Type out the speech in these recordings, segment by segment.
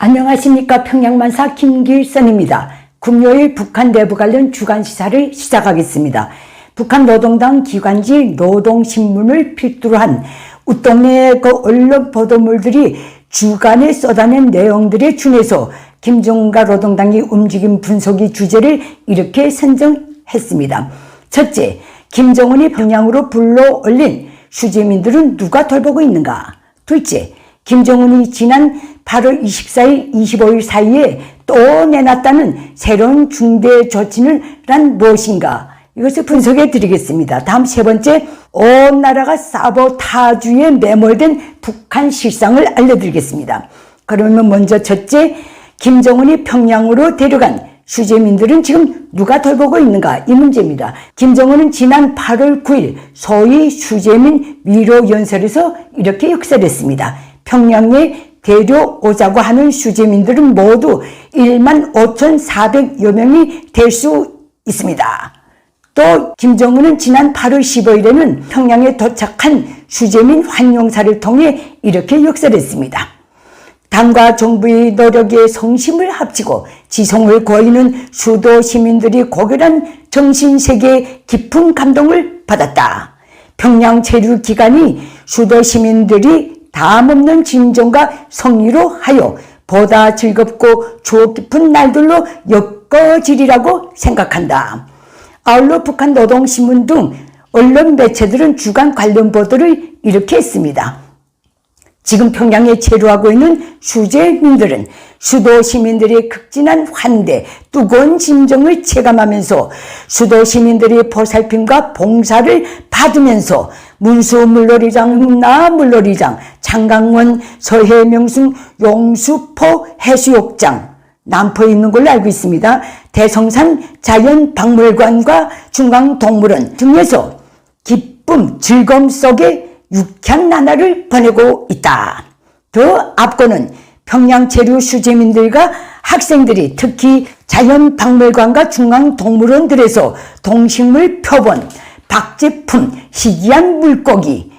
안녕하십니까. 평양만사 김길선입니다. 금요일 북한 내부 관련 주간 시사를 시작하겠습니다. 북한 노동당 기관지 노동신문을 필두로 한 웃동네 언론 보도물들이 주간에 쏟아낸 내용들에 준해서 김정은과 노동당의 움직임 분석의 주제를 이렇게 선정했습니다. 첫째, 김정은이 평양으로 불러올린 수재민들은 누가 돌보고 있는가? 둘째, 김정은이 지난 8월 24일, 25일 사이에 또 내놨다는 새로운 중대 조치는 무엇인가? 이것을 분석해 드리겠습니다. 다음 세 번째, 온 나라가 사보타주에 매몰된 북한 실상을 알려드리겠습니다. 그러면 먼저 첫째, 김정은이 평양으로 데려간 수재민들은 지금 누가 돌보고 있는가? 이 문제입니다. 김정은은 지난 8월 9일 소위 수재민 위로 연설에서 이렇게 역설했습니다. 평양에 데려오자고 하는 수재민들은 모두 15,400여 명이 될 수 있습니다. 또 김정은은 지난 8월 15일에는 평양에 도착한 수재민 환영사를 통해 이렇게 역설했습니다. 당과 정부의 노력에 성심을 합치고 지성을 고이는 수도 시민들이 고결한 정신세계에 깊은 감동을 받았다. 평양 체류 기간이 수도 시민들이 담없는 진정과 성의로 하여 보다 즐겁고 추억 깊은 날들로 엮어지리라고 생각한다. 아울러 북한 노동신문 등 언론 매체들은 주간 관련 보도를 이렇게 했습니다. 지금 평양에 체류하고 있는 수재민들은 수도 시민들의 극진한 환대, 뜨거운 진정을 체감하면서 수도 시민들의 보살핌과 봉사를 받으면서 문수 물놀이장, 나 물놀이장, 창강원, 서해명승, 용수포 해수욕장, 남포에 있는 걸로 알고 있습니다. 대성산 자연박물관과 중앙동물원 등에서 기쁨, 즐거움 속에 유쾌한 나날을 보내고 있다. 더 앞거는 평양 체류 수재민들과 학생들이 특히 자연박물관과 중앙동물원들에서 동식물 표본, 박제품, 희귀한 물고기,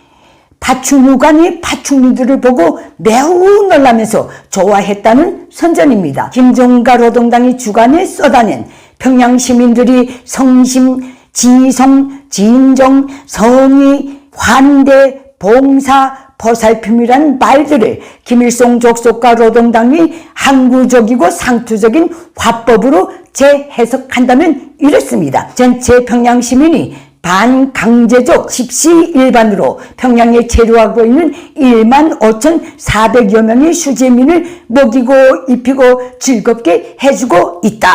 파충류관의 파충류들을 보고 매우 놀라면서 좋아했다는 선전입니다. 김정은과 노동당이 주간에 쏟아낸 평양 시민들이 성심, 지성, 진정, 성의, 환대, 봉사, 보살핌이란 말들을 김일성 족속과 노동당이 항구적이고 상투적인 화법으로 재해석한다면 이렇습니다. 전체 평양 시민이 반강제적 집시 일반으로 평양에 체류하고 있는 15,400여 명의 수재민을 먹이고 입히고 즐겁게 해주고 있다.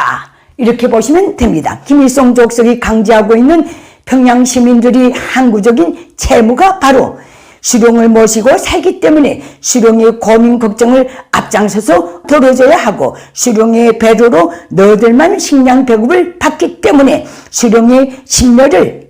이렇게 보시면 됩니다. 김일성 족속이 강제하고 있는 평양 시민들이 항구적인 채무가 바로 수령을 모시고 살기 때문에 수령의 고민 걱정을 앞장서서 덜어줘야 하고 수령의 배로로 너들만 식량 배급을 받기 때문에 수령의 신뢰를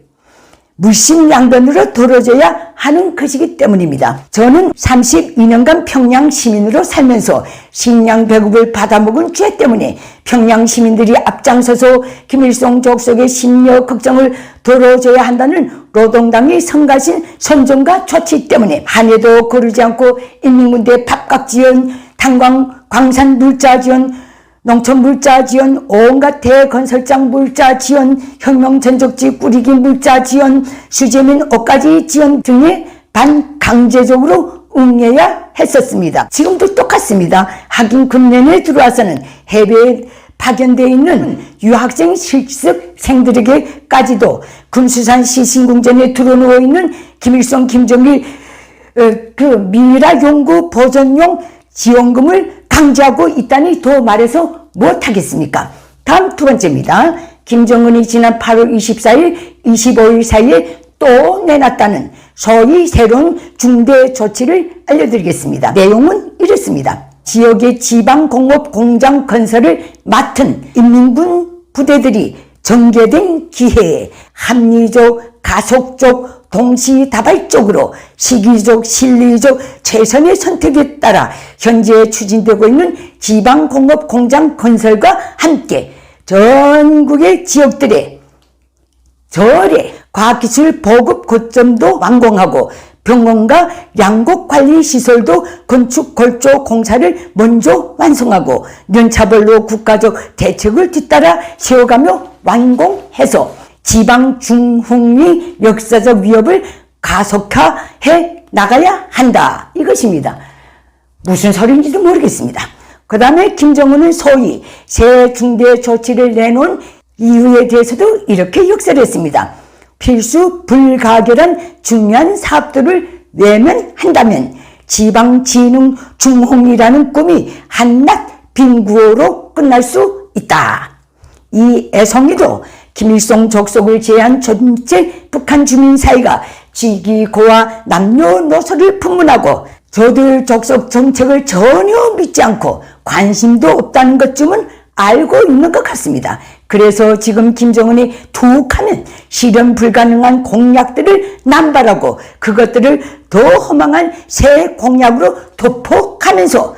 물심양변으로 덜어줘야 하는 것이기 때문입니다. 저는 32년간 평양 시민으로 살면서 식량 배급을 받아먹은 죄 때문에 평양 시민들이 앞장서서 김일성 족속의 심려 걱정을 덜어줘야 한다는 노동당의 성가신 선정과 조치 때문에 한 해도 거르지 않고 인민군대 밥값지원, 탄광 광산 물자 지원, 농촌 물자 지원, 온갖 대건설장 물자 지원, 혁명전적지 꾸리기 물자 지원, 수재민 옷가지 지원 등에 반강제적으로 응해야 했었습니다. 지금도 똑같습니다. 하긴 금년에 들어와서는 해외에 파견되어 있는 유학생 실습생들에게까지도 금수산 시신궁전에 들어누워 있는 김일성, 김정일 미라 연구 보존용 지원금을 강제하고 있다니 더 말해서 못하겠습니까? 다음 두 번째입니다. 김정은이 지난 8월 24일, 25일 사이에 또 내놨다는 소위 새로운 중대 조치를 알려드리겠습니다. 내용은 이렇습니다. 지역의 지방공업 공장 건설을 맡은 인민군 부대들이 전개된 기회에 합리적, 가속적, 동시다발적으로 시기적, 실리적 최선의 선택에 따라 현재 추진되고 있는 지방공업 공장 건설과 함께 전국의 지역들의 절에 과학기술 보급 거점도 완공하고 병원과 양곡관리시설도 건축 골조 공사를 먼저 완성하고 년차별로 국가적 대책을 뒤따라 세워가며 완공해서 지방 중흥의 역사적 위협을 가속화해 나가야 한다. 이것입니다. 무슨 소리인지도 모르겠습니다. 그 다음에 김정은은 소위 새 중대 조치를 내놓은 이유에 대해서도 이렇게 역설했습니다. 필수 불가결한 중요한 사업들을 외면한다면 지방진흥 중흥이라는 꿈이 한낱 빈구호로 끝날 수 있다. 이 애송이도 김일성 족속을 제외한 전체 북한 주민 사이가 지기고와 남녀노소를 풍문하고 저들 족속 정책을 전혀 믿지 않고 관심도 없다는 것쯤은 알고 있는 것 같습니다. 그래서 지금 김정은이 툭 하면 실현 불가능한 공약들을 남발하고 그것들을 더 허망한 새 공약으로 도폭하면서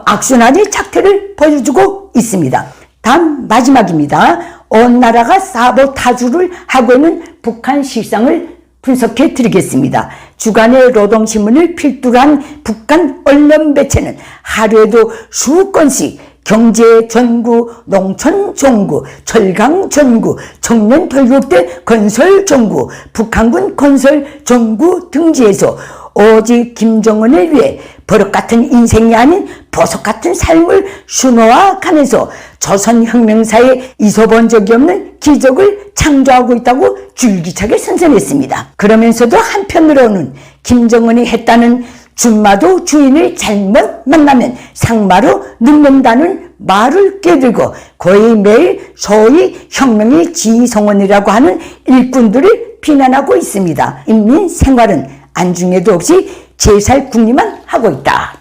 악순환의 작태를 보여주고 있습니다. 다음 마지막입니다. 온 나라가 사보타주를 하고 있는 북한 실상을 분석해 드리겠습니다. 주간의 노동신문을 필두로 한 북한 언론 매체는 하루에도 수건씩 경제 전구, 농촌 전구, 철강 전구, 청년 교육대 건설 전구, 북한군 건설 전구 등지에서 오직 김정은을 위해 버릇 같은 인생이 아닌 보석 같은 삶을 수놓아가면서 조선혁명사에 있어본 적이 없는 기적을 창조하고 있다고 줄기차게 선전했습니다. 그러면서도 한편으로는 김정은이 했다는 준마도 주인을 잘못 만나면 상마로 늙는다는 말을 껴들고 거의 매일 소위 혁명의 지성원이라고 하는 일꾼들을 비난하고 있습니다. 인민 생활은 안중에도 없이 제살 군림만 하고 있다.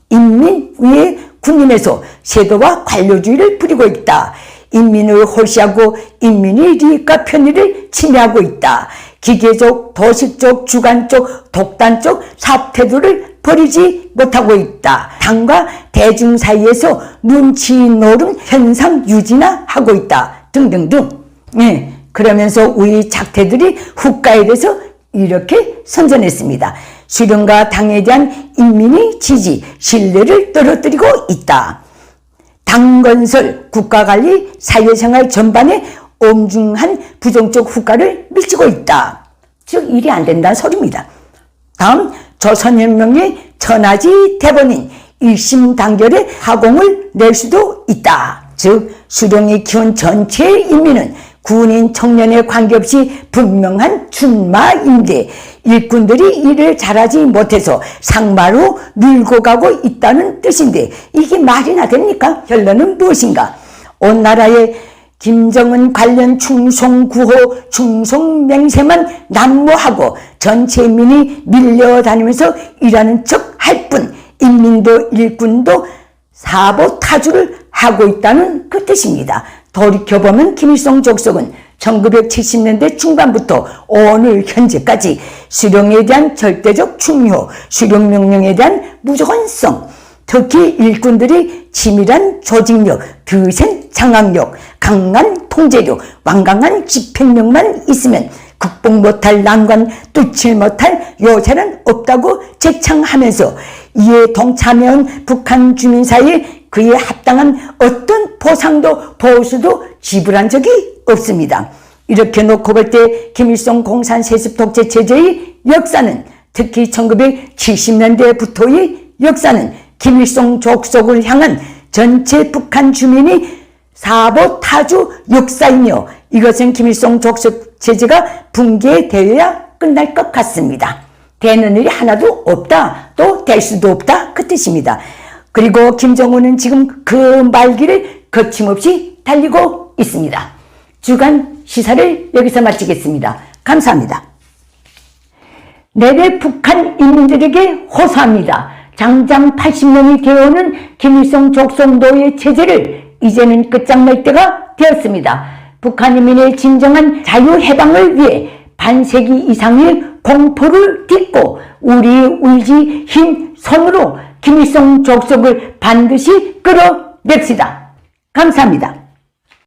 인민 위에 군림에서 세도와 관료주의를 부리고 있다. 인민을 홀시하고 인민의利益과 편의를 침해하고 있다. 기계적, 도식적, 주관적, 독단적 사태도를 버리지 못하고 있다. 당과 대중 사이에서 눈치 노름 현상 유지나 하고 있다. 등등등. 그러면서 우리 작태들이 후가에 대해서 이렇게 선전했습니다. 수령과 당에 대한 인민의 지지, 신뢰를 떨어뜨리고 있다. 당건설, 국가관리, 사회생활 전반에 엄중한 부정적 후과를 미치고 있다. 즉 일이 안 된다는 소리입니다. 다음 조선혁명의 천하지 대본인 일심단결의 하공을 낼 수도 있다. 즉 수령이 키운 전체 인민은 군인 청년에 관계없이 분명한 준마인데 일꾼들이 일을 잘하지 못해서 상마로 늙어가고 있다는 뜻인데 이게 말이나 됩니까? 결론은 무엇인가? 온 나라의 김정은 관련 충성구호, 충성맹세만 난무하고 전체 인민이 밀려다니면서 일하는 척 할 뿐 인민도 일꾼도 사보타주를 하고 있다는 그 뜻입니다. 돌이켜보면 김일성 족속은 1970년대 중반부터 오늘 현재까지 수령에 대한 절대적 중요, 수령 명령에 대한 무조건성, 특히 일꾼들이 치밀한 조직력, 드센 장악력, 강한 통제력, 완강한 집행력만 있으면 극복 못할 난관, 뚫지 못할 요새는 없다고 제창하면서 이에 동참해온 북한 주민 사이에 그에 합당한 어떤 보상도 보수도 지불한 적이 없습니다. 이렇게 놓고 볼 때 김일성 공산 세습 독재 체제의 역사는 특히 1970년대부터의 역사는 김일성 족속을 향한 전체 북한 주민이 사보타주 역사이며 이것은 김일성 족속 체제가 붕괴되어야 끝날 것 같습니다. 되는 일이 하나도 없다, 또 될 수도 없다 그 뜻입니다. 그리고 김정은은 지금 그 말길을 거침없이 달리고 있습니다. 주간 시사를 여기서 마치겠습니다. 감사합니다. 내래 북한 인민들에게 호소합니다. 장장 80년이 되어오는 김일성 족속 노예 체제를 이제는 끝장낼 때가 되었습니다. 북한 인민의 진정한 자유해방을 위해 반세기 이상의 공포를 딛고 우리의 의지 힘 손으로 김일성 족속을 반드시 끌어냅시다. 감사합니다.